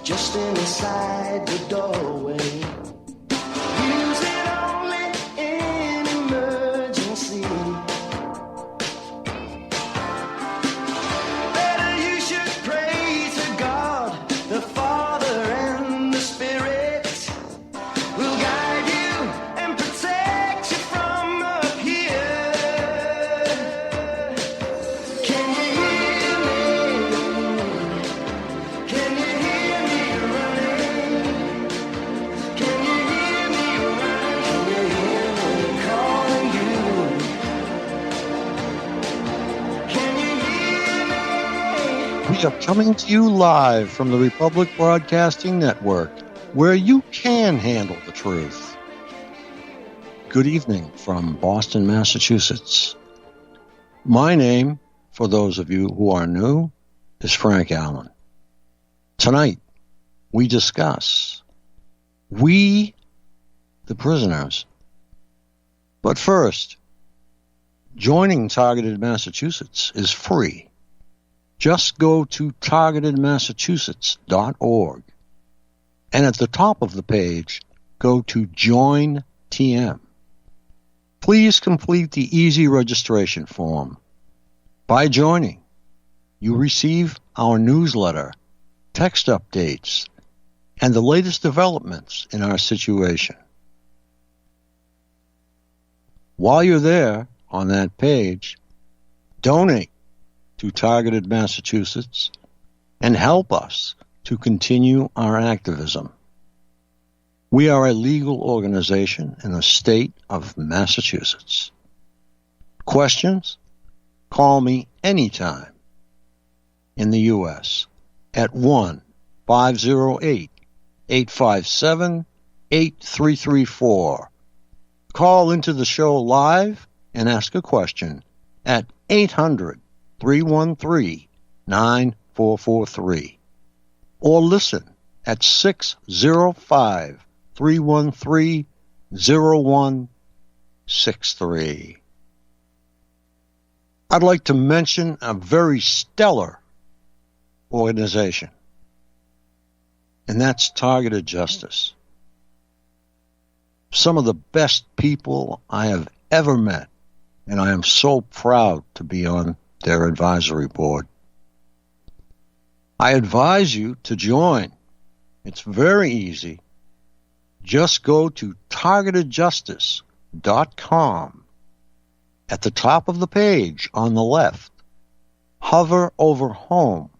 just inside the doorway. Use it only in emergency. Better you should pray to God, the Father and the Spirit will guide you and protect you from up here. Can you hear me? Can you hear me running? Can you hear me running? Can you hear me calling you? Can you hear me? We are coming to you live from the Republic Broadcasting Network, where you can handle the truth. Good evening from Boston, Massachusetts. My name, for those of you who are new, is Frank Allen. Tonight, we discuss We, the Prisoners. But first, joining Targeted Massachusetts is free. Just go to targetedmassachusetts.org, and at the top of the page, go to Join TM. Please complete the easy registration form. By joining, you receive our newsletter, text updates, and the latest developments in our situation. While you're there on that page, donate to Targeted Massachusetts and help us to continue our activism. We are a legal organization in the state of Massachusetts. Questions? Call me anytime in the U.S. at 1-508-857-8334. Call into the show live and ask a question at 800-313-9443. Or listen at 605-313-0163. I'd like to mention a very stellar organization, and that's Targeted Justice. Some of the best people I have ever met, and I am so proud to be on their advisory board. I advise you to join. It's very easy. Just go to targetedjustice.com. At the top of the page on the left, hover over Home,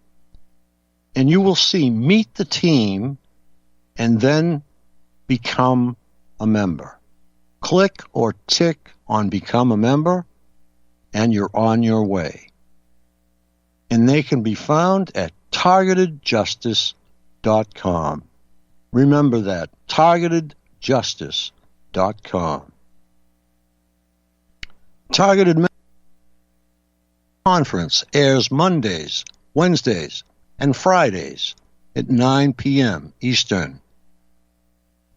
and you will see Meet the Team and then Become a Member. Click or tick on Become a Member, and you're on your way. And they can be found at targetedjustice.com. Remember that, targetedjustice.com. Targeted Conference airs Mondays, Wednesdays, and Fridays at 9 p.m. Eastern.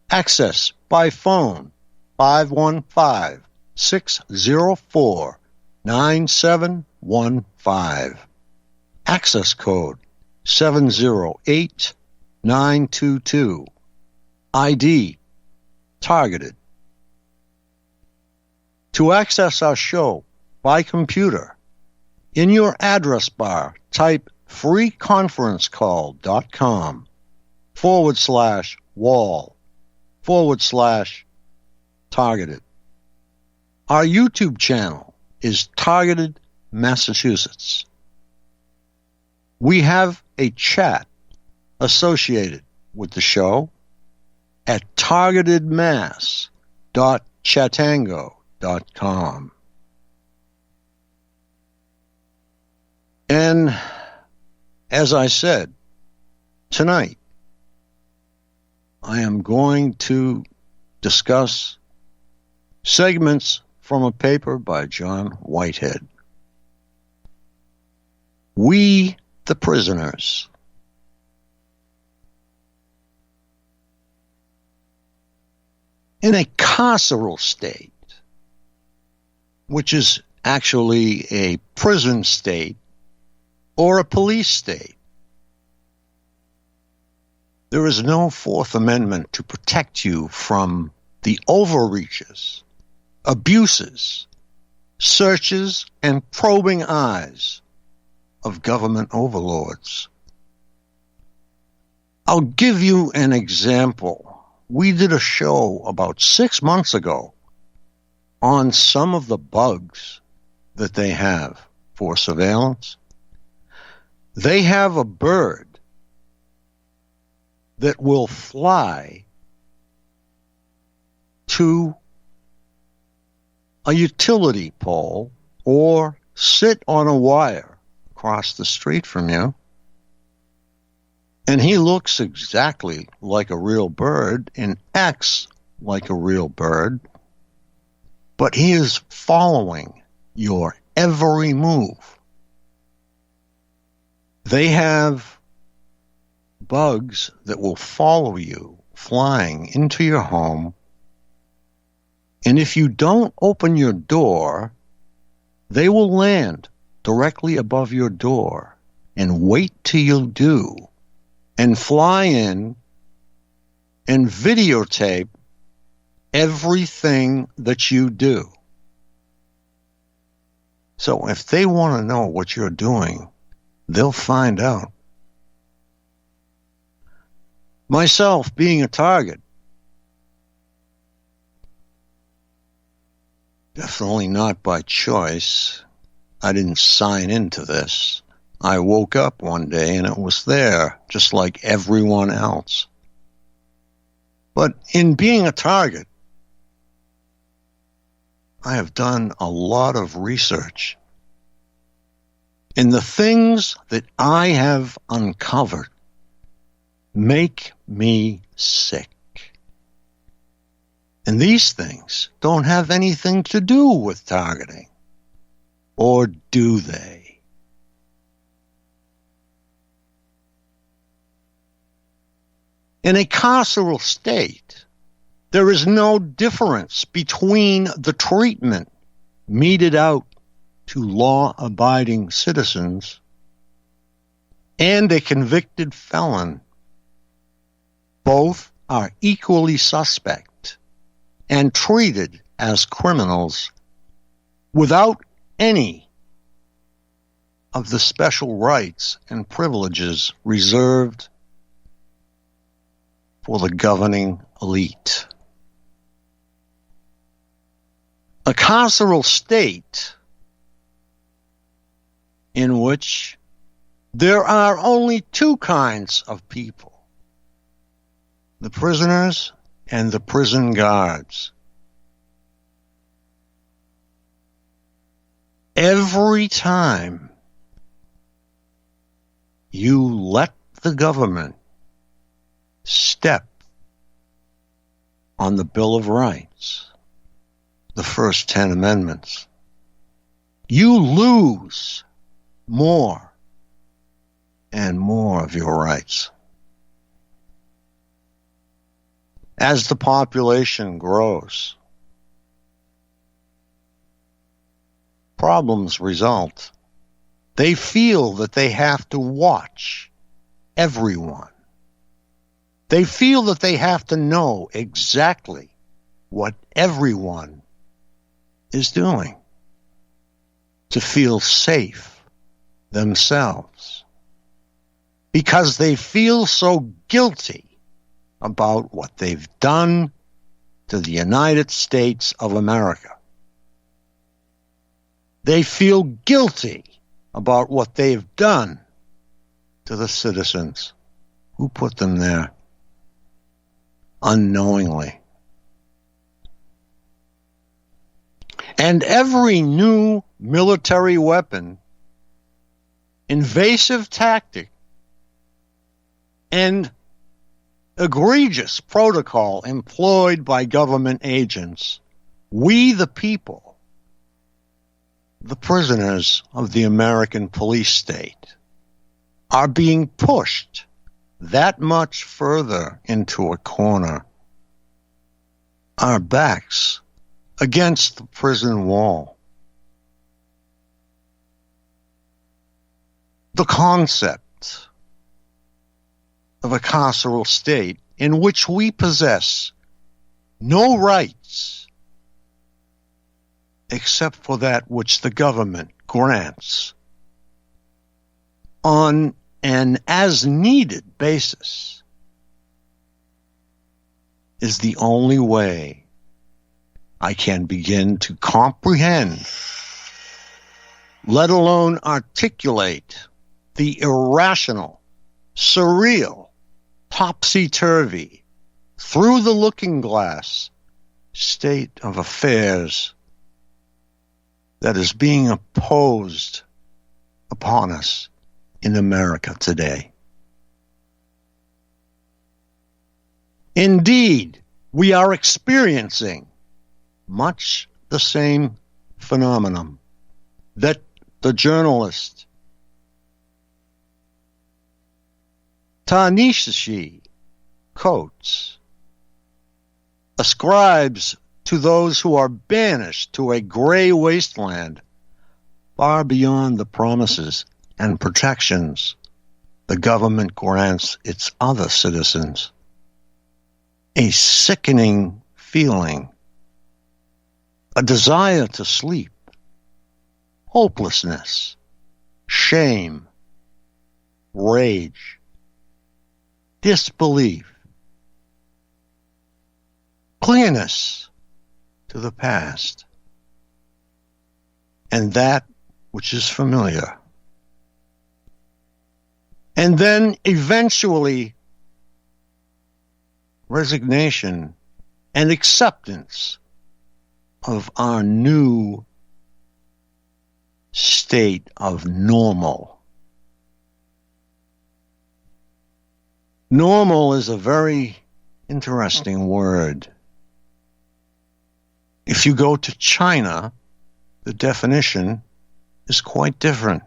Access by phone 515-604-9715. Access code 708922. ID Targeted. To access our show by computer, in your address bar, type freeconferencecall.com/wall/targeted. Our YouTube channel is Targeted Massachusetts. We have a chat associated with the show at targetedmass.chatango.com. And as I said, tonight I am going to discuss segments from a paper by John Whitehead. We, the Prisoners. In a carceral state, which is actually a prison state or a police state, There is no Fourth Amendment to protect you from the overreaches, abuses, searches, and probing eyes of government overlords. I'll give you an example. We did a show about 6 months ago on some of the bugs that they have for surveillance. They have a bird that will fly to a utility pole or sit on a wire across the street from you. And he looks exactly like a real bird and acts like a real bird, but he is following your every move. They have bugs that will follow you flying into your home, and if you don't open your door, they will land directly above your door and wait till you do and fly in and videotape everything that you do. So if they want to know what you're doing, they'll find out. Myself being a target, definitely not by choice. I didn't sign into this. I woke up one day and it was there, just like everyone else. But in being a target, I have done a lot of research. And the things that I have uncovered make me sick. And these things don't have anything to do with targeting. Or do they? In a carceral state, there is no difference between the treatment meted out to law-abiding citizens and a convicted felon. Both are equally suspect and treated as criminals without any of the special rights and privileges reserved for the governing elite. A carceral state in which there are only two kinds of people: the prisoners and the prison guards. Every time you let the government step on the Bill of Rights, the first 10 amendments, you lose more and more of your rights. As the population grows, problems result. They feel that they have to watch everyone. They feel that they have to know exactly what everyone is doing to feel safe themselves, because they feel so guilty about what they've done to the United States of America. They feel guilty about what they've done to the citizens who put them there unknowingly. And every new military weapon, invasive tactic, and egregious protocol employed by government agents, we the people, the prisoners of the American police state, are being pushed that much further into a corner, our backs against the prison wall. The concept of a carceral state in which we possess no rights except for that which the government grants on an as-needed basis is the only way I can begin to comprehend, let alone articulate, the irrational, surreal, topsy-turvy, through the looking glass state of affairs that is being imposed upon us in America today. Indeed, we are experiencing much the same phenomenon that the journalist Ta-Nehisi Coates ascribes to those who are banished to a gray wasteland far beyond the promises and protections the government grants its other citizens. A sickening feeling, a desire to sleep, hopelessness, shame, rage, disbelief, clearness to the past, and that which is familiar. And then eventually resignation and acceptance of our new state of normal. Normal is a very interesting word. If you go to China, the definition is quite different.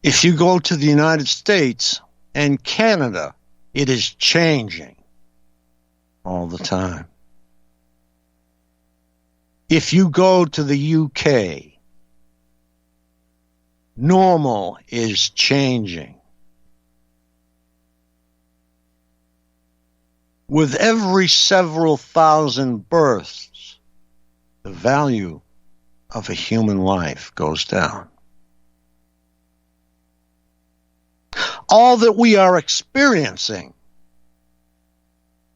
If you go to the United States and Canada, it is changing all the time. If you go to the UK, normal is changing. With every several thousand births, the value of a human life goes down. All that we are experiencing,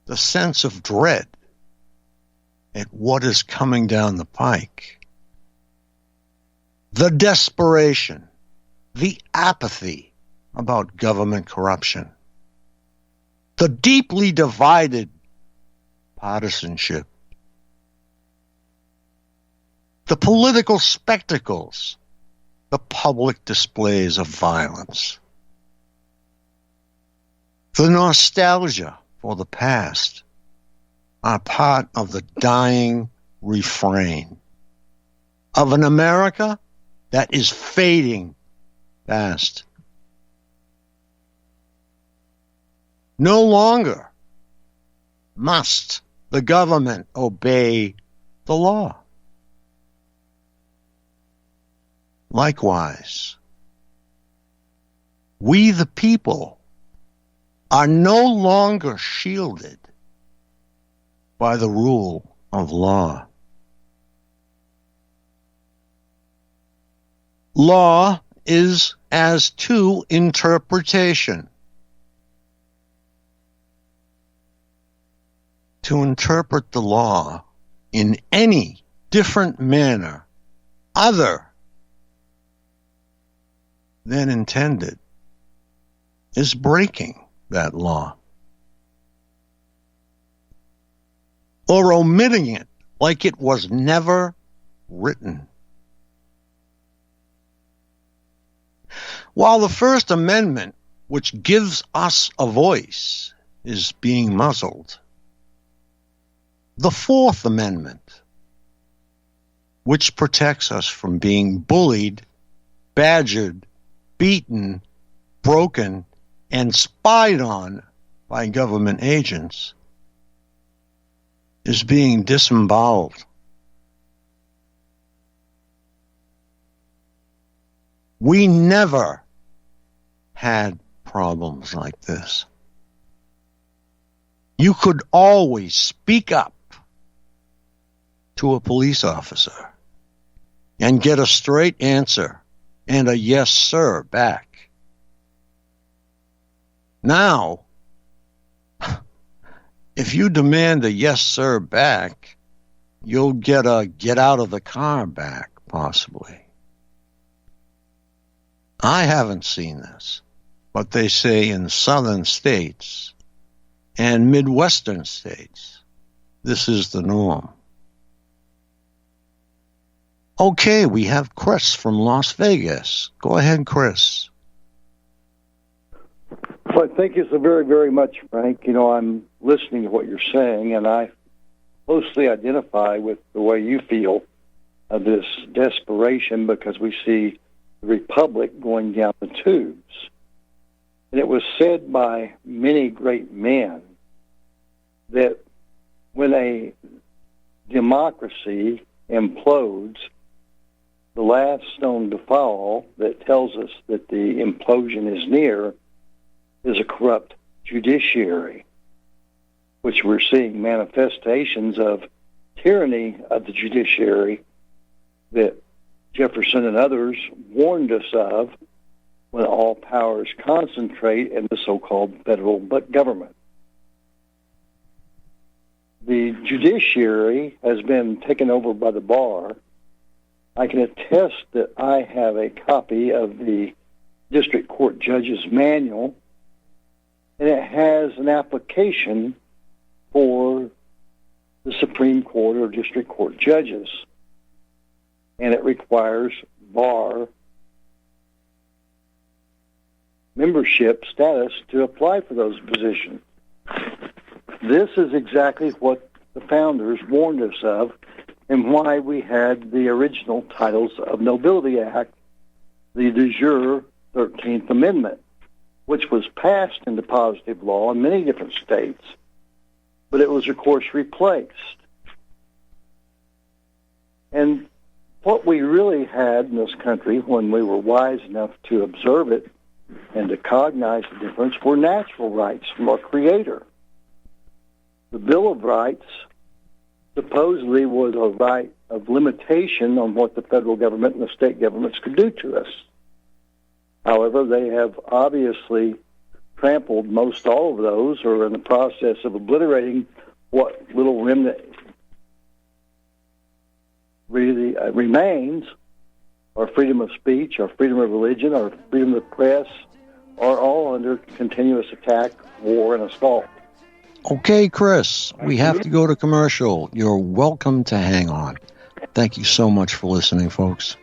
the sense of dread at what is coming down the pike, the desperation, the apathy about government corruption, the deeply divided partisanship, the political spectacles, the public displays of violence, the nostalgia for the past are part of the dying refrain of an America that is fading fast. No longer must the government obey the law. Likewise, we the people are no longer shielded by the rule of law. Law is as to interpretation. To interpret the law in any different manner other than intended is breaking that law, or omitting it like it was never written. While the First Amendment, which gives us a voice, is being muzzled, the Fourth Amendment, which protects us from being bullied, badgered, beaten, broken, and spied on by government agents, is being disemboweled. We never had problems like this. You could always speak up to a police officer and get a straight answer and a yes, sir back. Now, if you demand a yes, sir back, you'll get a get out of the car back, possibly. I haven't seen this, but they say in southern states and Midwestern states, this is the norm. Okay, we have Chris from Las Vegas. Go ahead, Chris. Well, thank you so very, very much, Frank. You know, I'm listening to what you're saying, and I closely identify with the way you feel of this desperation because we see the republic going down the tubes. And it was said by many great men that when a democracy implodes, the last stone to fall that tells us that the implosion is near is a corrupt judiciary, which we're seeing manifestations of tyranny of the judiciary that Jefferson and others warned us of when all powers concentrate in the so-called federal government. The judiciary has been taken over by the bar. I can attest that I have a copy of the District Court Judge's Manual, and it has an application for the Supreme Court or District Court judges, and it requires bar membership status to apply for those positions. This is exactly what the founders warned us of and why we had the original Titles of Nobility Act, the de jure 13th Amendment, which was passed into positive law in many different states, but it was, of course, replaced. And what we really had in this country when we were wise enough to observe it and to cognize the difference were natural rights from our Creator. The Bill of Rights supposedly was a right of limitation on what the federal government and the state governments could do to us. However, they have obviously trampled most all of those, or in the process of obliterating what little remnant really remains. Our freedom of speech, our freedom of religion, our freedom of press are all under continuous attack, war, and assault. Okay, Chris, we have to go to commercial. You're welcome to hang on. Thank you so much for listening, folks.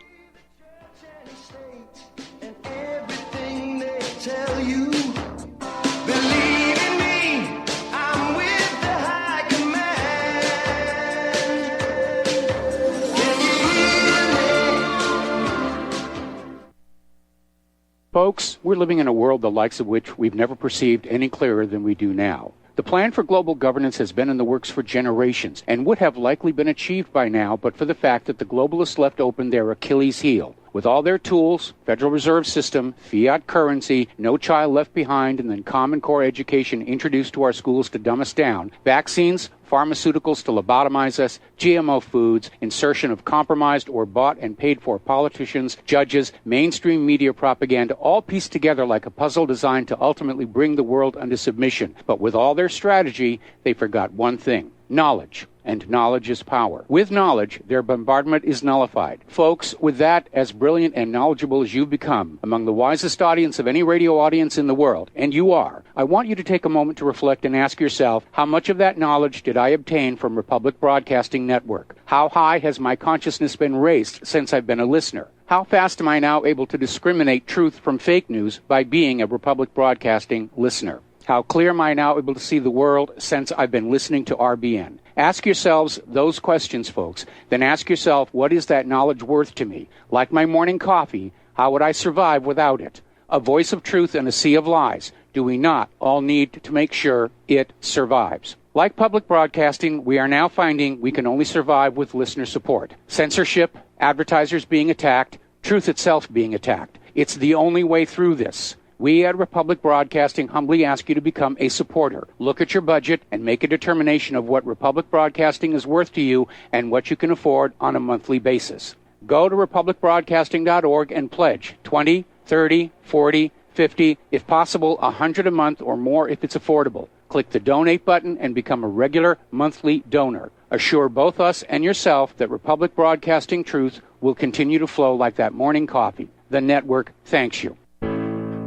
Folks, we're living in a world the likes of which we've never perceived any clearer than we do now. The plan for global governance has been in the works for generations and would have likely been achieved by now but for the fact that the globalists left open their Achilles heel. With all their tools, Federal Reserve System, fiat currency, no child left behind, and then Common Core education introduced to our schools to dumb us down, vaccines, pharmaceuticals to lobotomize us, GMO foods, insertion of compromised or bought and paid for politicians, judges, mainstream media propaganda, all pieced together like a puzzle designed to ultimately bring the world under submission. But with all their strategy, they forgot one thing: knowledge. And knowledge is power. With knowledge, their bombardment is nullified. Folks, with that, as brilliant and knowledgeable as you've become, among the wisest audience of any radio audience in the world, and you are, I want you to take a moment to reflect and ask yourself, how much of that knowledge did I obtain from Republic Broadcasting Network? How high has my consciousness been raised since I've been a listener? How fast am I now able to discriminate truth from fake news by being a Republic Broadcasting listener? How clear am I now able to see the world since I've been listening to RBN? Ask yourselves those questions, folks. Then ask yourself, what is that knowledge worth to me? Like my morning coffee, how would I survive without it? A voice of truth in a sea of lies. Do we not all need to make sure it survives? Like public broadcasting, we are now finding we can only survive with listener support. Censorship, advertisers being attacked, truth itself being attacked. It's the only way through this. We at Republic Broadcasting humbly ask you to become a supporter. Look at your budget and make a determination of what Republic Broadcasting is worth to you and what you can afford on a monthly basis. Go to republicbroadcasting.org and pledge $20, $30, $40, $50, if possible, $100 a month or more if it's affordable. Click the donate button and become a regular monthly donor. Assure both us and yourself that Republic Broadcasting truth will continue to flow like that morning coffee. The network thanks you.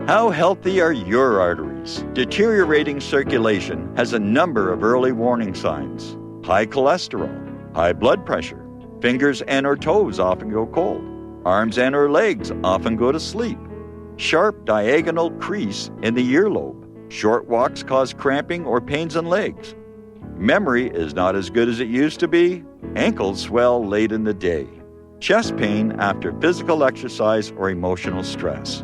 How healthy are your arteries? Deteriorating circulation has a number of early warning signs. High cholesterol, high blood pressure, fingers and or toes often go cold, arms and or legs often go to sleep, sharp diagonal crease in the earlobe, short walks cause cramping or pains in legs, memory is not as good as it used to be, ankles swell late in the day, chest pain after physical exercise or emotional stress.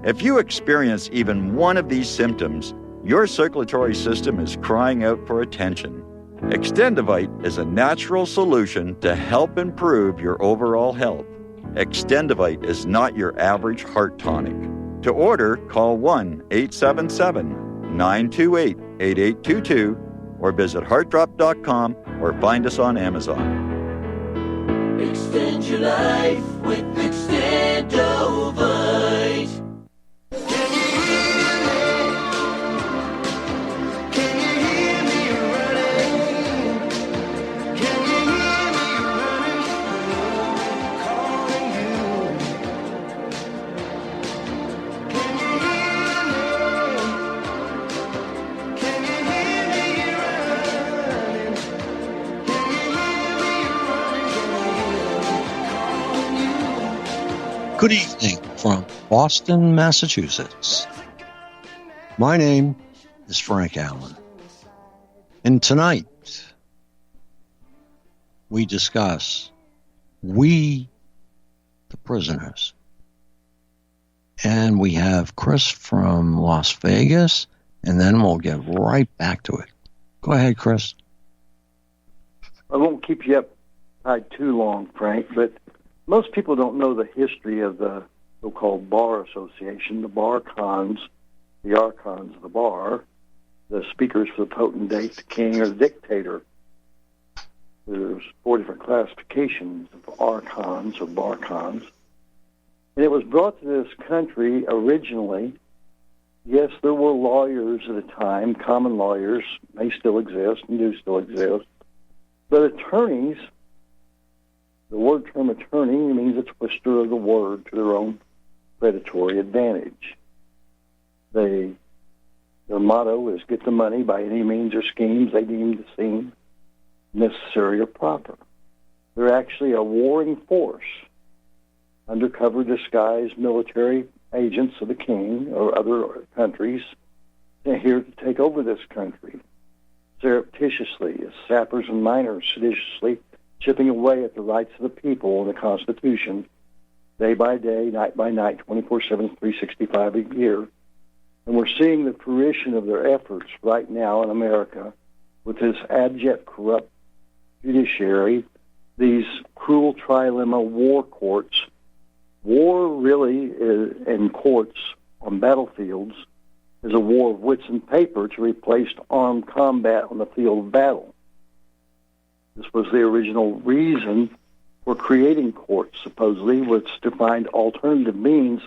If you experience even one of these symptoms, your circulatory system is crying out for attention. Extendivite is a natural solution to help improve your overall health. Extendivite is not your average heart tonic. To order, call 1-877-928-8822 or visit heartdrop.com or find us on Amazon. Extend your life with Extendovite. Good evening from Boston, Massachusetts. My name is Frank Allen. And tonight, we discuss We the Prisoners. And we have Chris from Las Vegas, and then we'll get right back to it. Go ahead, Chris. I won't keep you up too long, Frank, but most people don't know the history of the so-called Bar Association, the bar cons, the archons of the bar, the speakers for the potentate, the king, or the dictator. There's 4 different classifications of archons or bar cons. And it was brought to this country originally. Yes, there were lawyers at the time, common lawyers, may still exist and do still exist. But attorneys, the word term attorney means a twister of the word to their own predatory advantage. Their motto is get the money by any means or schemes they deem to seem necessary or proper. They're actually a warring force, undercover disguised military agents of the king or other countries here to take over this country, surreptitiously, as sappers and miners seditiously chipping away at the rights of the people and the Constitution, day by day, night by night, 24/7, 365 a year. And we're seeing the fruition of their efforts right now in America with this abject, corrupt judiciary, these cruel trilemma war courts. War really is, in courts on battlefields is a war of wits and paper to replace armed combat on the field of battle. This was the original reason for creating courts, supposedly, was to find alternative means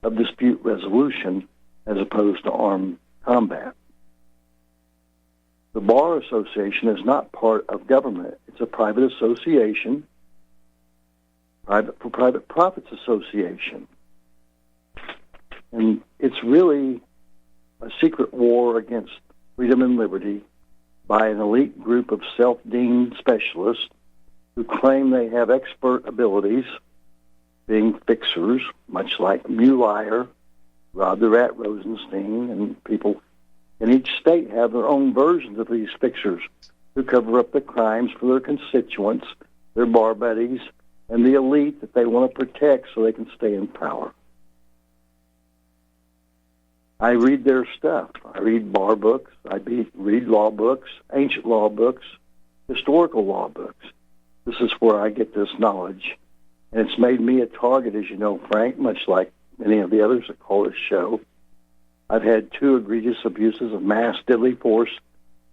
of dispute resolution as opposed to armed combat. The Bar Association is not part of government. It's a private association, private profits association. And it's really a secret war against freedom and liberty by an elite group of self-deemed specialists who claim they have expert abilities, being fixers, much like Mueller, Rod the Rat Rosenstein, and people in each state have their own versions of these fixers who cover up the crimes for their constituents, their bar buddies, and the elite that they want to protect so they can stay in power. I read their stuff. I read bar books. I read law books, ancient law books, historical law books. This is where I get this knowledge. And it's made me a target, as you know, Frank, much like many of the others that call this show. I've had 2 egregious abuses of mass deadly force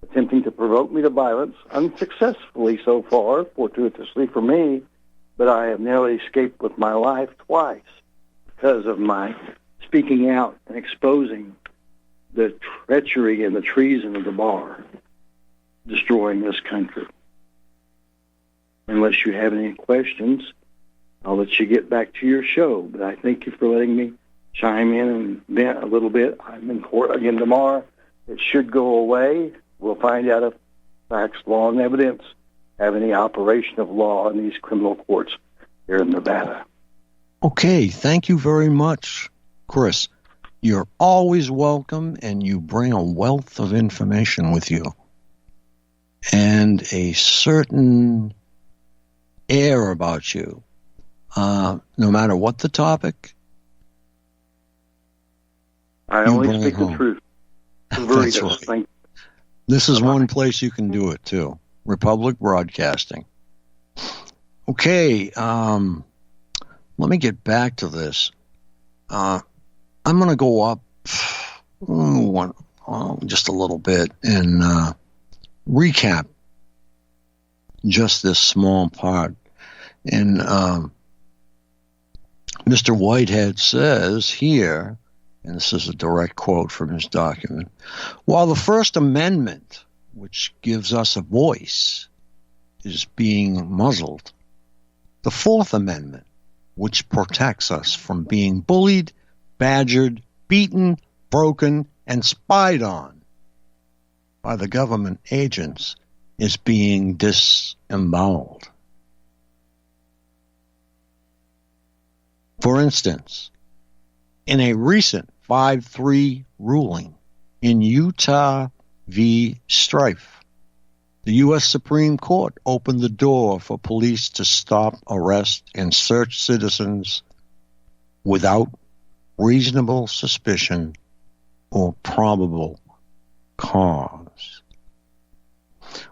attempting to provoke me to violence, unsuccessfully so far, fortuitously for me, but I have nearly escaped with my life twice because of my speaking out and exposing the treachery and the treason of the bar, destroying this country. Unless you have any questions, I'll let you get back to your show, but I thank you for letting me chime in and vent a little bit. I'm in court again tomorrow. It should go away. We'll find out if facts, law, and evidence have any operation of law in these criminal courts here in Nevada. Okay, thank you very much, Chris. You're always welcome, and you bring a wealth of information with you and a certain air about you. No matter what the topic, I you only bring speak it the home. truth. That's right. Thank you. This is one place you can do it, too. Republic Broadcasting. Okay, let me get back to this. I'm going to go up just a little bit and recap just this small part. And Mr. Whitehead says here, and this is a direct quote from his document, while the First Amendment, which gives us a voice, is being muzzled, the Fourth Amendment, which protects us from being bullied, badgered, beaten, broken, and spied on by the government agents, is being disemboweled. For instance, in a recent 5-3 ruling in Utah v. Strife, the U.S. Supreme Court opened the door for police to stop, arrest, and search citizens without reasonable suspicion or probable cause.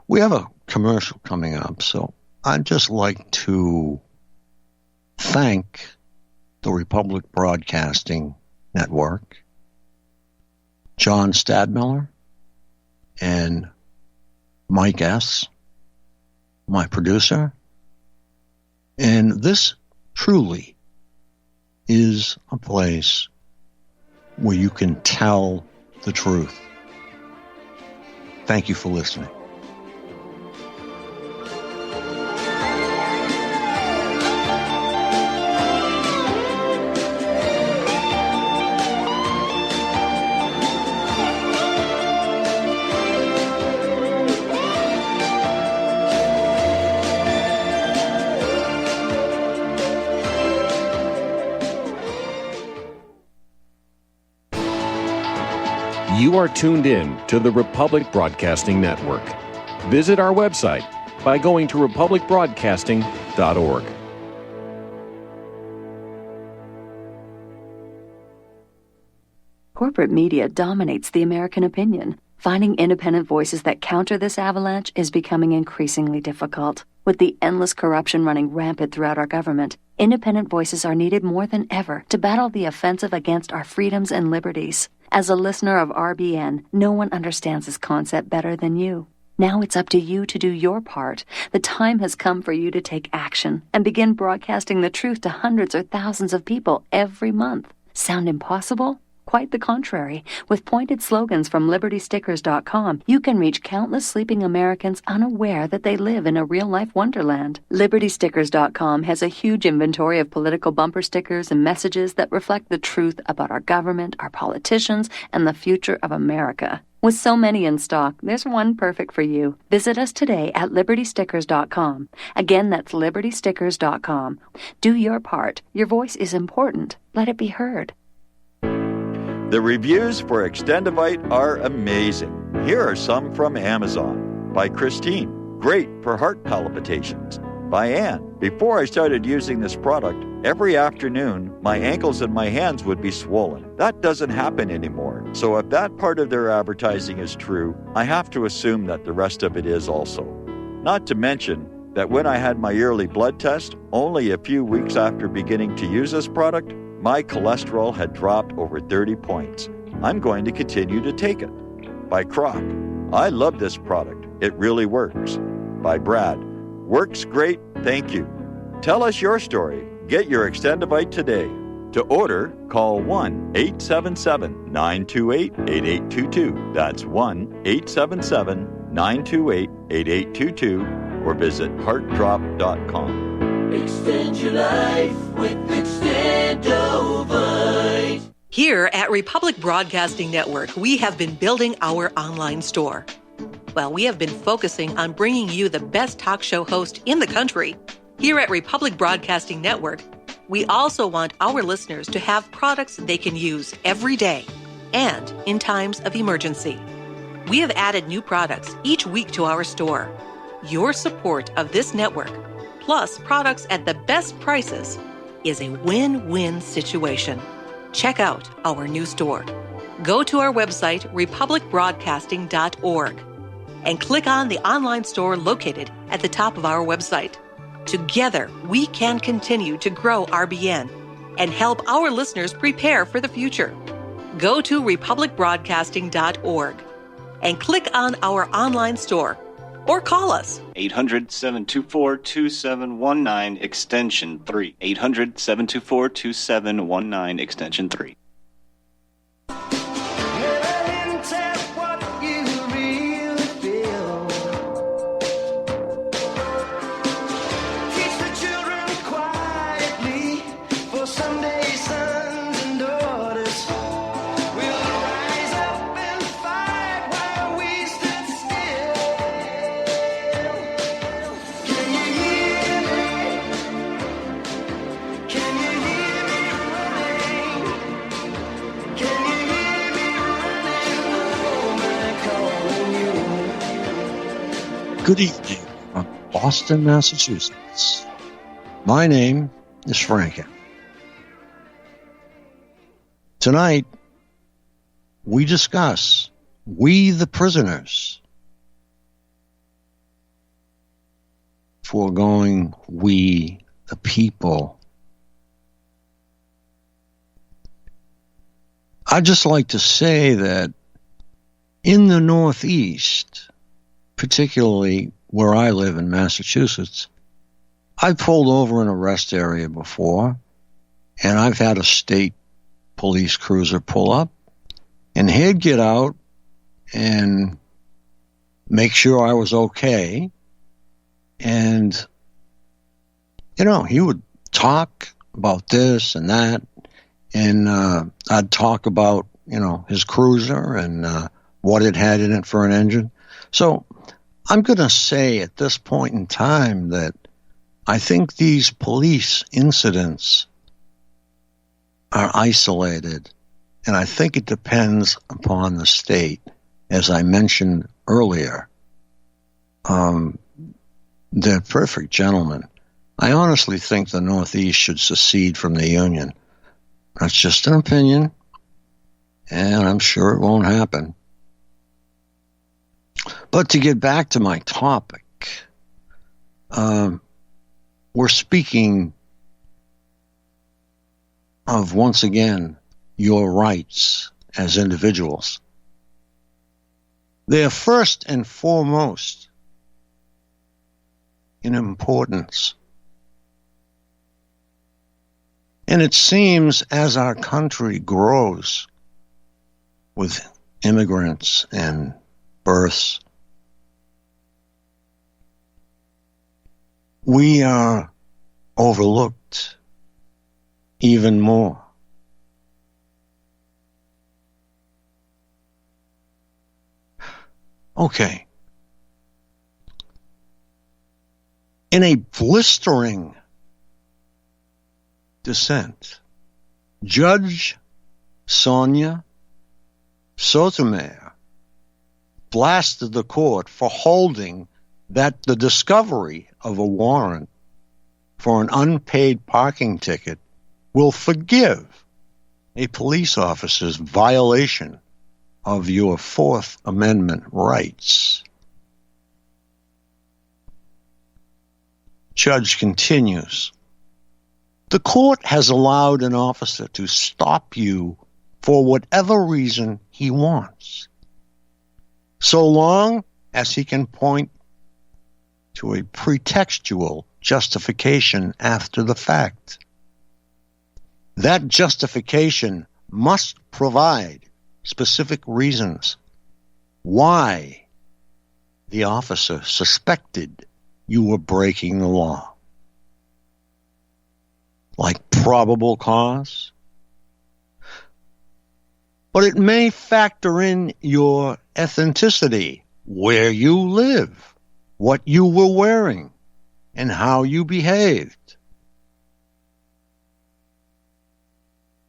We have a commercial coming up, so I'd just like to thank the Republic Broadcasting Network, John Stadmiller, and Mike S., my producer. And this truly is a place where you can tell the truth. Thank you for listening. You are tuned in to the Republic Broadcasting Network. Visit our website by going to republicbroadcasting.org. Corporate media dominates the American opinion. Finding independent voices that counter this avalanche is becoming increasingly difficult. With the endless corruption running rampant throughout our government, independent voices are needed more than ever to battle the offensive against our freedoms and liberties. As a listener of RBN, no one understands this concept better than you. Now it's up to you to do your part. The time has come for you to take action and begin broadcasting the truth to hundreds or thousands of people every month. Sound impossible? Quite the contrary. With pointed slogans from LibertyStickers.com, you can reach countless sleeping Americans unaware that they live in a real-life wonderland. LibertyStickers.com has a huge inventory of political bumper stickers and messages that reflect the truth about our government, our politicians, and the future of America. With so many in stock, there's one perfect for you. Visit us today at LibertyStickers.com. Again, that's LibertyStickers.com. Do your part. Your voice is important. Let it be heard. The reviews for Extendivite are amazing. Here are some from Amazon. By Christine, great for heart palpitations. By Ann, before I started using this product, every afternoon my ankles and my hands would be swollen. That doesn't happen anymore. So if that part of their advertising is true, I have to assume that the rest of it is also. Not to mention that when I had my yearly blood test, only a few weeks after beginning to use this product, my cholesterol had dropped over 30 points. I'm going to continue to take it. By Croc, I love this product. It really works. By Brad, works great, thank you. Tell us your story. Get your Extendivite today. To order, call 1-877-928-8822. That's 1-877-928-8822 or visit heartdrop.com. Extend your life with Extendovite. Here at Republic Broadcasting Network, we have been building our online store. Well, we have been focusing on bringing you the best talk show host in the country. Here at Republic Broadcasting Network, we also want our listeners to have products they can use every day and in times of emergency. We have added new products each week to our store. Your support of this network, plus products at the best prices, is a win-win situation. Check out our new store. Go to our website, republicbroadcasting.org, and click on the online store located at the top of our website. Together, we can continue to grow RBN and help our listeners prepare for the future. Go to republicbroadcasting.org and click on our online store or call us. 800-724-2719, extension 3. 800-724-2719, extension 3. Good evening from Boston, Massachusetts. My name is Franken. Tonight, we discuss We the Prisoners, foregoing We the People. I'd just like to say that in the Northeast, particularly where I live in Massachusetts, I've pulled over an arrest area before, and I've had a state police cruiser pull up, and he'd get out and make sure I was okay. And, you know, he would talk about this and that, and I'd talk about, you know, his cruiser and what it had in it for an engine. So I'm going to say at this point in time that I think these police incidents are isolated, and I think it depends upon the state. As I mentioned earlier, they're perfect gentlemen. I honestly think the Northeast should secede from the Union. That's just an opinion, and I'm sure it won't happen. But to get back to my topic, we're speaking of, once again, your rights as individuals. They're first and foremost in importance. And it seems as our country grows with immigrants and births, we are overlooked even more. Okay. In a blistering dissent, Judge Sonia Sotomayor blasted the court for holding that the discovery of a warrant for an unpaid parking ticket will forgive a police officer's violation of your Fourth Amendment rights. Judge continues, the court has allowed an officer to stop you for whatever reason he wants, so long as he can point to a pretextual justification after the fact. That justification must provide specific reasons why the officer suspected you were breaking the law, like probable cause. But it may factor in your ethnicity, where you live, what you were wearing, and how you behaved.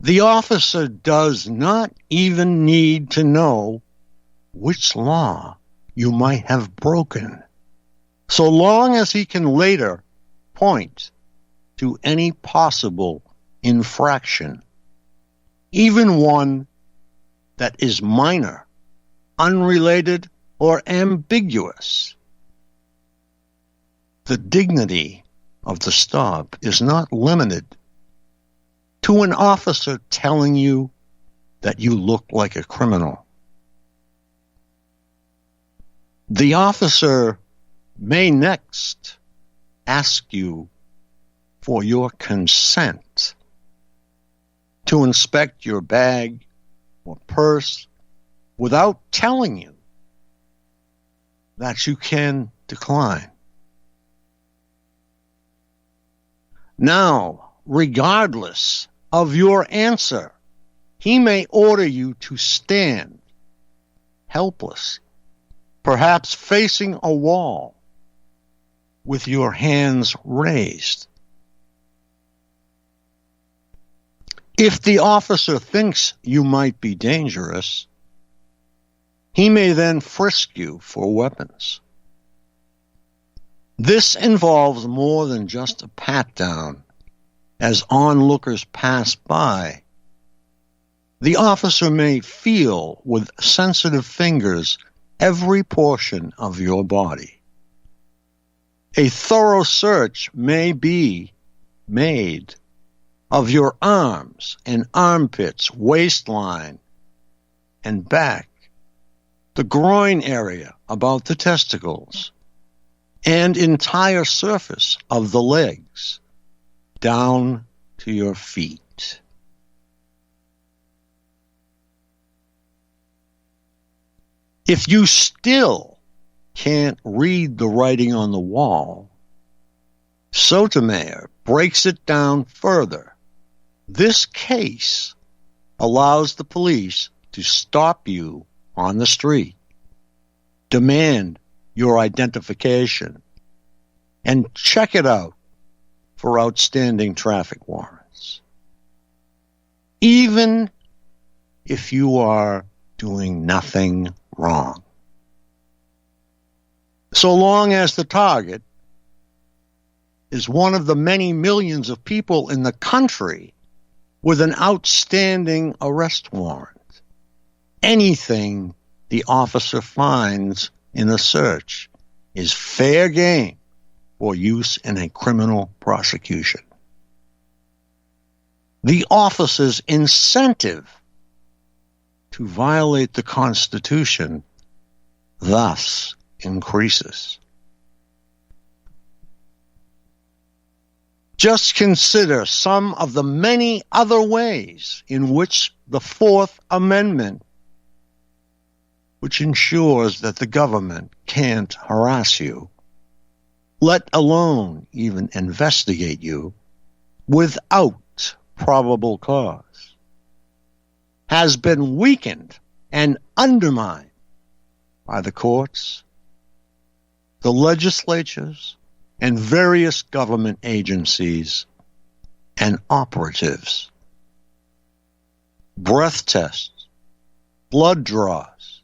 The officer does not even need to know which law you might have broken, so long as he can later point to any possible infraction, even one that is minor, unrelated, or ambiguous. The dignity of the stop is not limited to an officer telling you that you look like a criminal. The officer may next ask you for your consent to inspect your bag or purse without telling you that you can decline. Now, regardless of your answer, he may order you to stand helpless, perhaps facing a wall with your hands raised. If the officer thinks you might be dangerous, he may then frisk you for weapons. This involves more than just a pat-down. As onlookers pass by, the officer may feel with sensitive fingers every portion of your body. A thorough search may be made of your arms and armpits, waistline, and back, the groin area about the testicles, and entire surface of the legs, down to your feet. If you still can't read the writing on the wall, Sotomayor breaks it down further. This case allows the police to stop you on the street, demand your identification, and check it out for outstanding traffic warrants, even if you are doing nothing wrong. So long as the target is one of the many millions of people in the country with an outstanding arrest warrant, anything the officer finds in a search is fair game for use in a criminal prosecution. The officer's incentive to violate the Constitution thus increases. Just consider some of the many other ways in which the Fourth Amendment, which ensures that the government can't harass you, let alone even investigate you, without probable cause, has been weakened and undermined by the courts, the legislatures, and various government agencies and operatives. Breath tests, blood draws.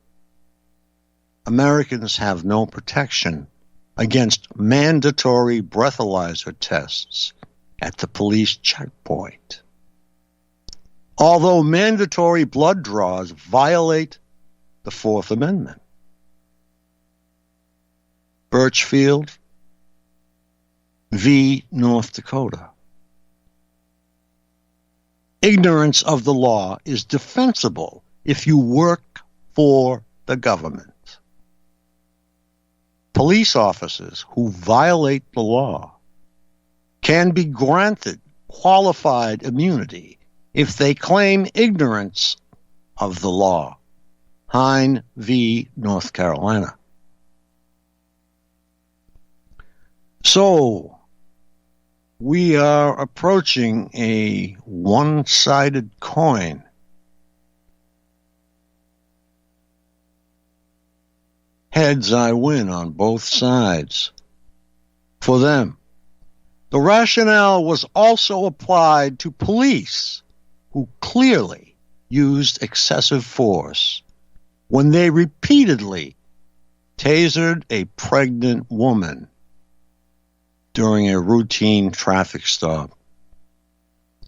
Americans have no protection against mandatory breathalyzer tests at the police checkpoint. Although mandatory blood draws violate the Fourth Amendment. Birchfield v. North Dakota. Ignorance of the law is defensible if you work for the government. Police officers who violate the law can be granted qualified immunity if they claim ignorance of the law. Hine v. North Carolina. So, we are approaching a one-sided coin. Heads, I win on both sides. For them. The rationale was also applied to police who clearly used excessive force when they repeatedly tasered a pregnant woman during a routine traffic stop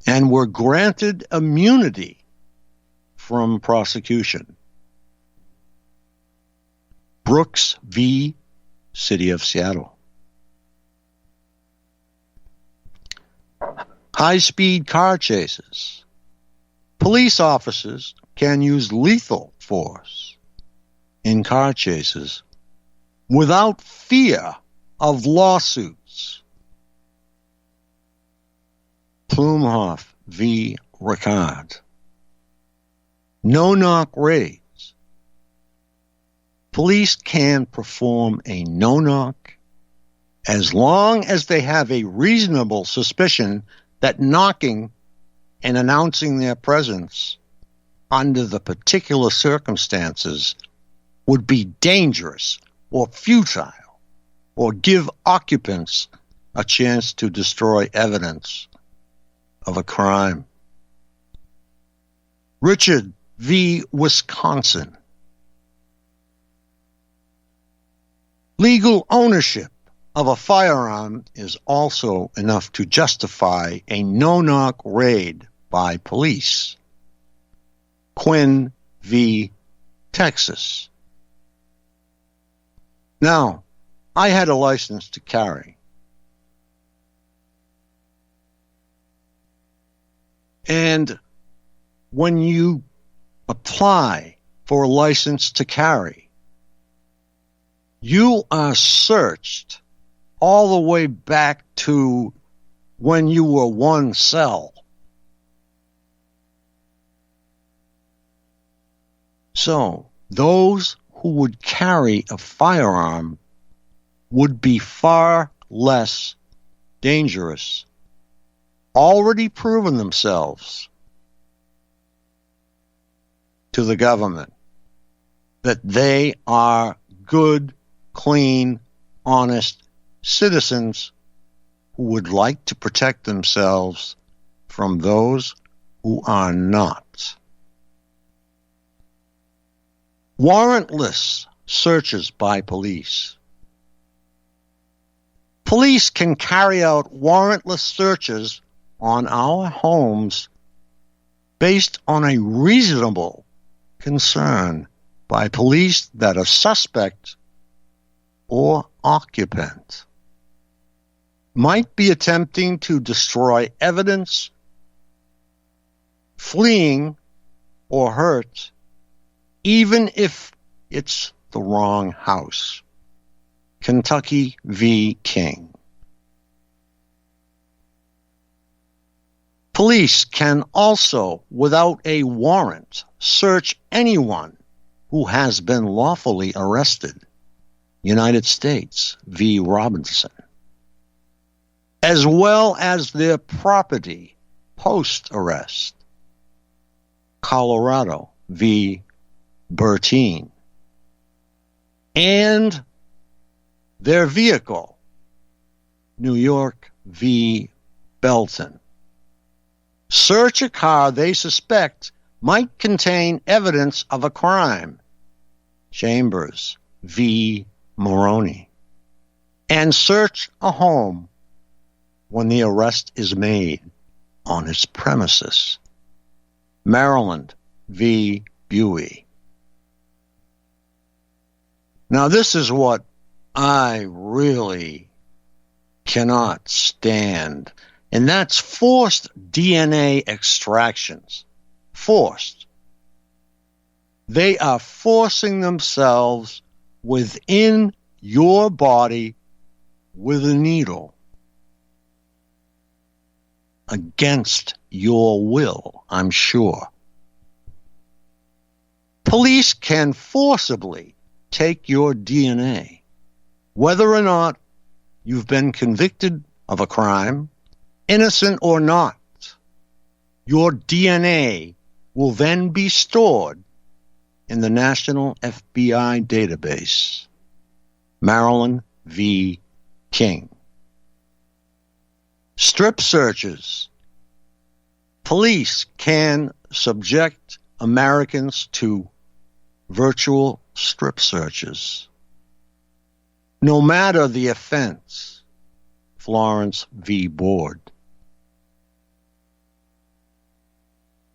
and were granted immunity from prosecution. Brooks v. City of Seattle. High-speed car chases. Police officers can use lethal force in car chases without fear of lawsuits. Plumhoff v. Ricard. No-knock raids. Police can perform a no-knock as long as they have a reasonable suspicion that knocking and announcing their presence under the particular circumstances would be dangerous or futile or give occupants a chance to destroy evidence of a crime. Richard v. Wisconsin. Legal ownership of a firearm is also enough to justify a no-knock raid by police. Quinn v. Texas. Now, I had a license to carry. And when you apply for a license to carry, you are searched all the way back to when you were one cell. So, those who would carry a firearm would be far less dangerous, already proven themselves to the government that they are good, clean, honest citizens who would like to protect themselves from those who are not. Warrantless searches by police. Police can carry out warrantless searches on our homes based on a reasonable concern by police that a suspect or occupant might be attempting to destroy evidence, fleeing, or hurt, even if it's the wrong house. Kentucky v. King. Police can also, without a warrant, search anyone who has been lawfully arrested. United States v. Robinson. As well as their property post-arrest. Colorado v. Bertine. And their vehicle, New York v. Belton. Search a car they suspect might contain evidence of a crime. Chambers v. Moroni. And search a home when the arrest is made on its premises. Maryland v. Buey. Now, this is what I really cannot stand, And that's forced DNA extractions. Forced. They are forcing themselves within your body with a needle against your will, I'm sure. Police can forcibly take your DNA, whether or not you've been convicted of a crime, innocent or not. Your DNA will then be stored in the National FBI database. Maryland v. King. Strip searches. Police can subject Americans to virtual strip searches, no matter the offense. Florence v. Board.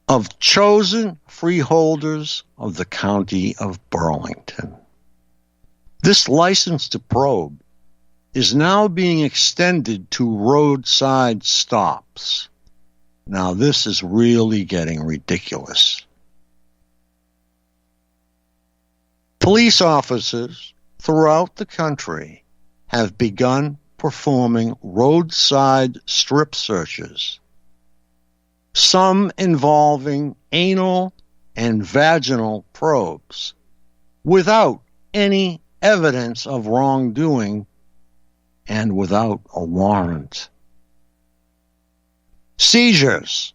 Of chosen freeholders of the county of Burlington. This license to probe is now being extended to roadside stops. Now, this is really getting ridiculous. Police officers throughout the country have begun performing roadside strip searches, some involving anal and vaginal probes, without any evidence of wrongdoing and without a warrant. Seizures.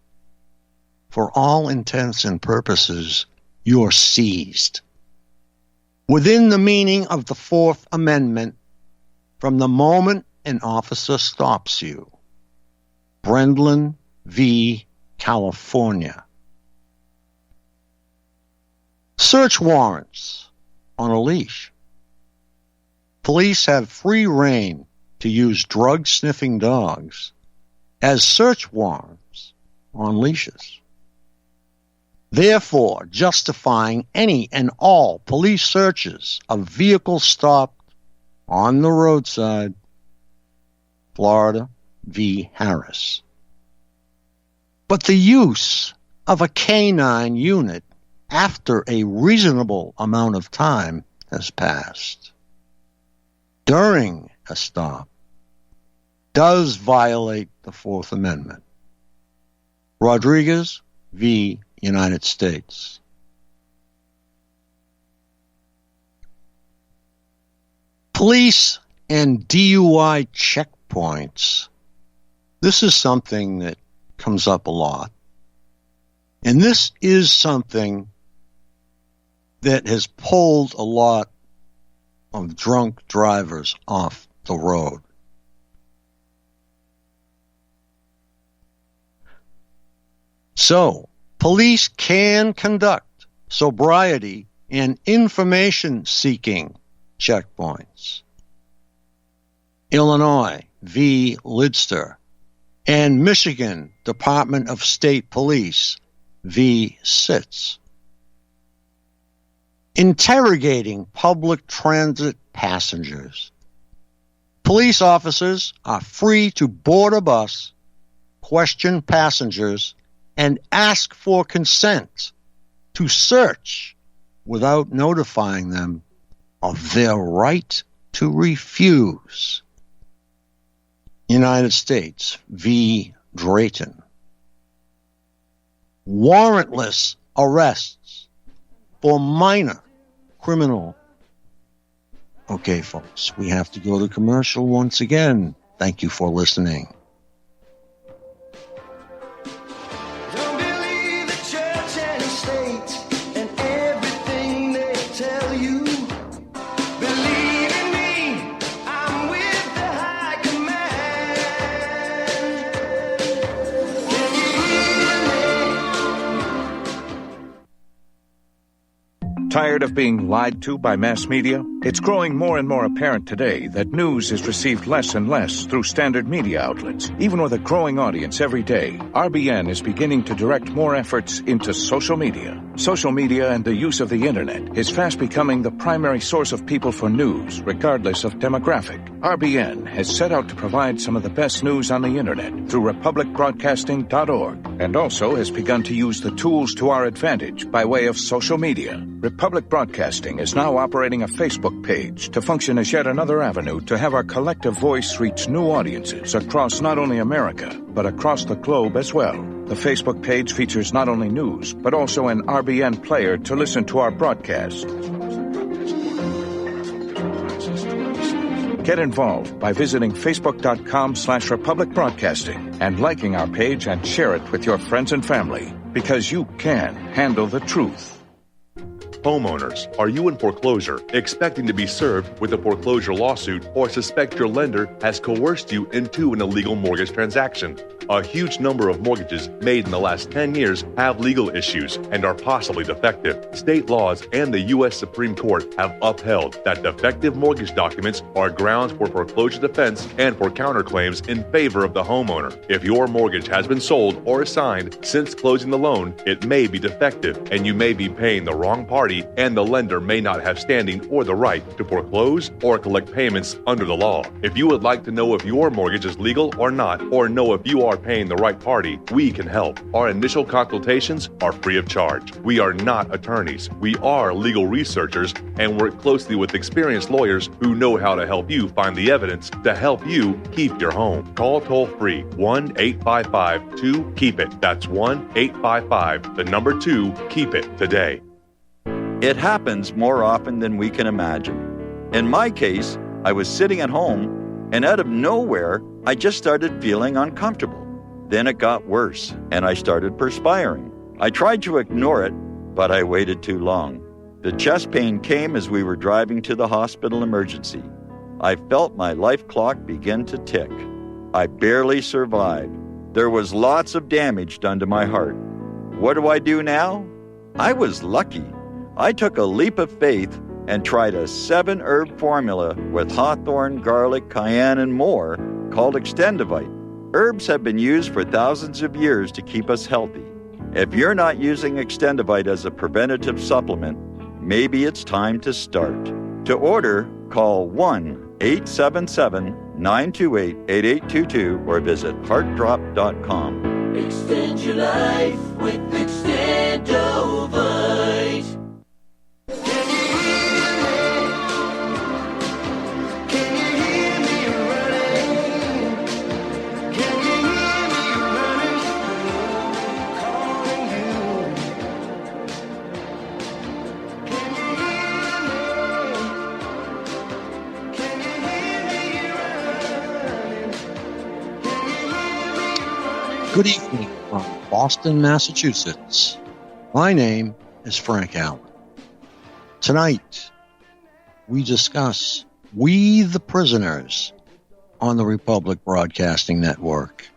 For all intents and purposes, you're seized. Within the meaning of the Fourth Amendment, from the moment an officer stops you. Brendlin v. California. Search warrants on a leash. Police have free rein to use drug-sniffing dogs as search warrants on leashes, therefore justifying any and all police searches of vehicles stopped on the roadside. Florida v. Harris. But the use of a canine unit after a reasonable amount of time has passed during a stop does violate the Fourth Amendment. Rodriguez v. United States. Police and DUI checkpoints. This is something that comes up a lot. And this is something that has pulled a lot of drunk drivers off the road. So, police can conduct sobriety and information-seeking checkpoints. Illinois v. Lidster and Michigan Department of State Police v. Sitz. Interrogating public transit passengers. Police officers are free to board a bus, question passengers, and ask for consent to search without notifying them of their right to refuse. United States v. Drayton. Warrantless arrests for minor criminal. Okay, folks, we have to go to commercial once again. Thank you for listening. Don't believe the church and state and everything they tell you. Believe in me, I'm with the high command. Can you hear me? Tired of being lied to by mass media? It's growing more and more apparent today that news is received less and less through standard media outlets. Even with a growing audience every day, RBN is beginning to direct more efforts into social media. Social media and the use of the internet is fast becoming the primary source of people for news, regardless of demographic. RBN has set out to provide some of the best news on the internet through republicbroadcasting.org, and also has begun to use the tools to our advantage by way of social media. Republic Broadcasting is now operating a Facebook page to function as yet another avenue to have our collective voice reach new audiences across not only America, but across the globe as well. The Facebook page features not only news, but also an RBN player to listen to our broadcasts. Get involved by visiting facebook.com/Republic Broadcasting and liking our page and share it with your friends and family, because you can handle the truth. Homeowners, are you in foreclosure, expecting to be served with a foreclosure lawsuit, or suspect your lender has coerced you into an illegal mortgage transaction? A huge number of mortgages made in the last 10 years have legal issues and are possibly defective. State laws and the U.S. Supreme Court have upheld that defective mortgage documents are grounds for foreclosure defense and for counterclaims in favor of the homeowner. If your mortgage has been sold or assigned since closing the loan, it may be defective and you may be paying the wrong party, and the lender may not have standing or the right to foreclose or collect payments under the law. If you would like to know if your mortgage is legal or not, or know if you are paying the right party, we can help. Our initial consultations are free of charge. We are not attorneys. We are legal researchers and work closely with experienced lawyers who know how to help you find the evidence to help you keep your home. Call toll-free 1-855-2-KEEP-IT. That's 1-855-2-KEEP-IT today. It happens more often than we can imagine. In my case, I was sitting at home, and out of nowhere, I just started feeling uncomfortable. Then it got worse, and I started perspiring. I tried to ignore it, but I waited too long. The chest pain came as we were driving to the hospital emergency. I felt my life clock begin to tick. I barely survived. There was lots of damage done to my heart. What do I do now? I was lucky. I took a leap of faith and tried a 7-herb formula with hawthorn, garlic, cayenne, and more called Extendivite. Herbs have been used for thousands of years to keep us healthy. If you're not using Extendivite as a preventative supplement, maybe it's time to start. To order, call 1-877-928-8822 or visit heartdrop.com. Extend your life with Extendovite. Good evening from Boston, Massachusetts. My name is Frank Allen. Tonight, we discuss We the Prisoners on the Republic Broadcasting Network.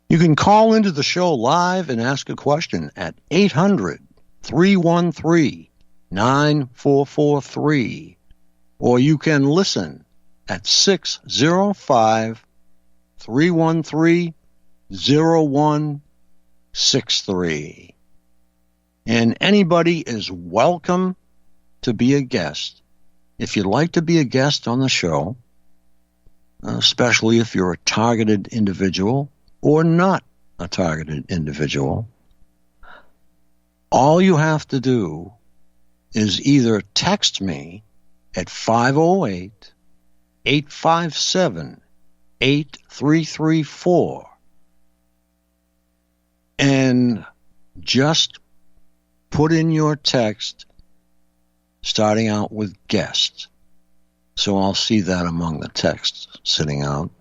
You can call into the show live and ask a question at 800-313-9443. Or you can listen at 605-313-0163. And anybody is welcome to be a guest. If you'd like to be a guest on the show, especially if you're a targeted individual or not a targeted individual, all you have to do is either text me at 508-857-8334 and just put in your text starting out with guest. So I'll see that among the texts sitting out.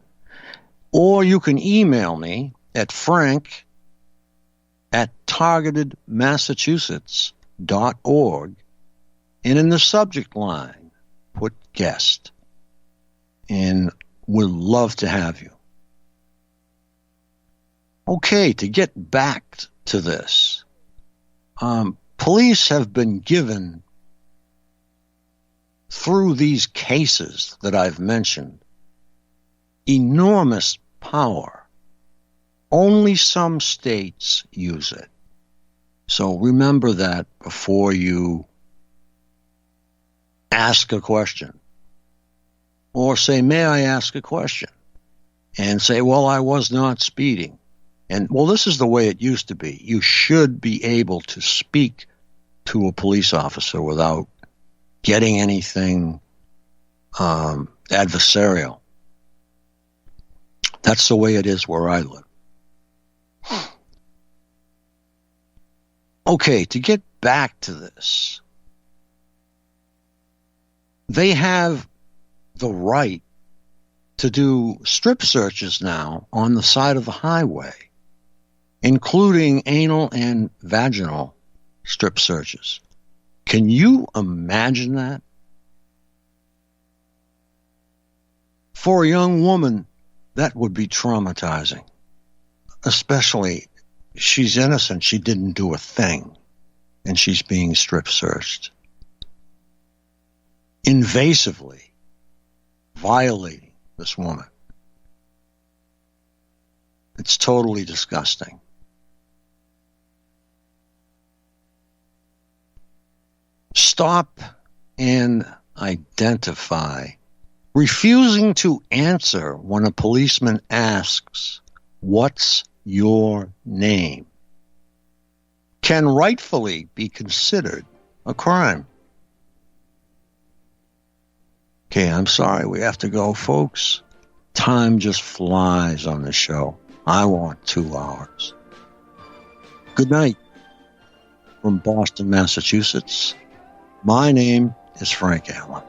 Or you can email me at frank@targetedmassachusetts.org, and in the subject line, put guest, and we'd love to have you. Okay, to get back to this, police have been given, through these cases that I've mentioned, enormous power. Only some states use it. So remember that before you ask a question. Or say, may I ask a question? And say, well, I was not speeding. And, well, this is the way it used to be. You should be able to speak to a police officer without getting anything adversarial. That's the way it is where I live. Okay, to get back to this, they have the right to do strip searches now on the side of the highway, including anal and vaginal strip searches. Can you imagine that? For a young woman, that would be traumatizing. Especially, she's innocent, she didn't do a thing, and she's being strip searched. Invasively violating this woman. It's totally disgusting. Stop and identify. Refusing to answer when a policeman asks, "What's your name?" can rightfully be considered a crime. Okay, I'm sorry, we have to go, folks. Time just flies on the show. I want 2 hours. Good night from Boston, Massachusetts. My name is Frank Allen.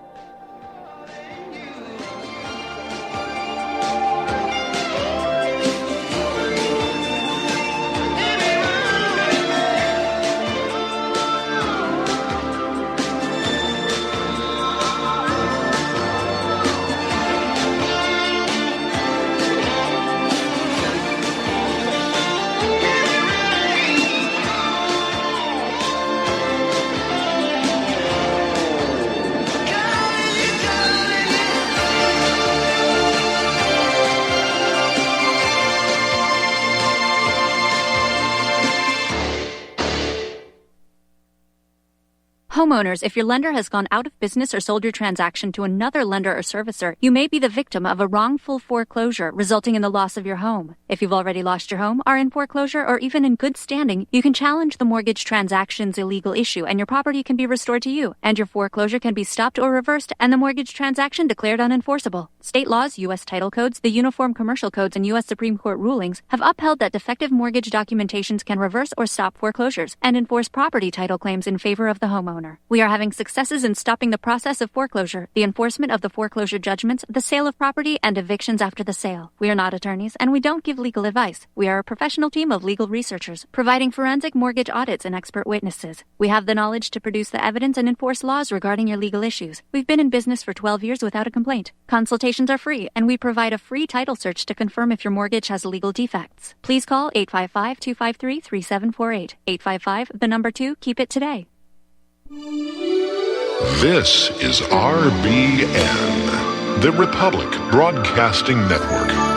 Homeowners, if your lender has gone out of business or sold your transaction to another lender or servicer, you may be the victim of a wrongful foreclosure, resulting in the loss of your home. If you've already lost your home, are in foreclosure, or even in good standing, you can challenge the mortgage transaction's illegal issue, and your property can be restored to you, and your foreclosure can be stopped or reversed, and the mortgage transaction declared unenforceable. State laws, U.S. title codes, the Uniform Commercial Codes, and U.S. Supreme Court rulings have upheld that defective mortgage documentations can reverse or stop foreclosures and enforce property title claims in favor of the homeowner. We are having successes in stopping the process of foreclosure, the enforcement of the foreclosure judgments, the sale of property, and evictions after the sale. We are not attorneys, and we don't give legal advice. We are a professional team of legal researchers, providing forensic mortgage audits and expert witnesses. We have the knowledge to produce the evidence and enforce laws regarding your legal issues. We've been in business for 12 years without a complaint. Consultations are free, and we provide a free title search to confirm if your mortgage has legal defects. Please call 855-253-3748. 855, 2, keep it today. This is RBN, the Republic Broadcasting Network.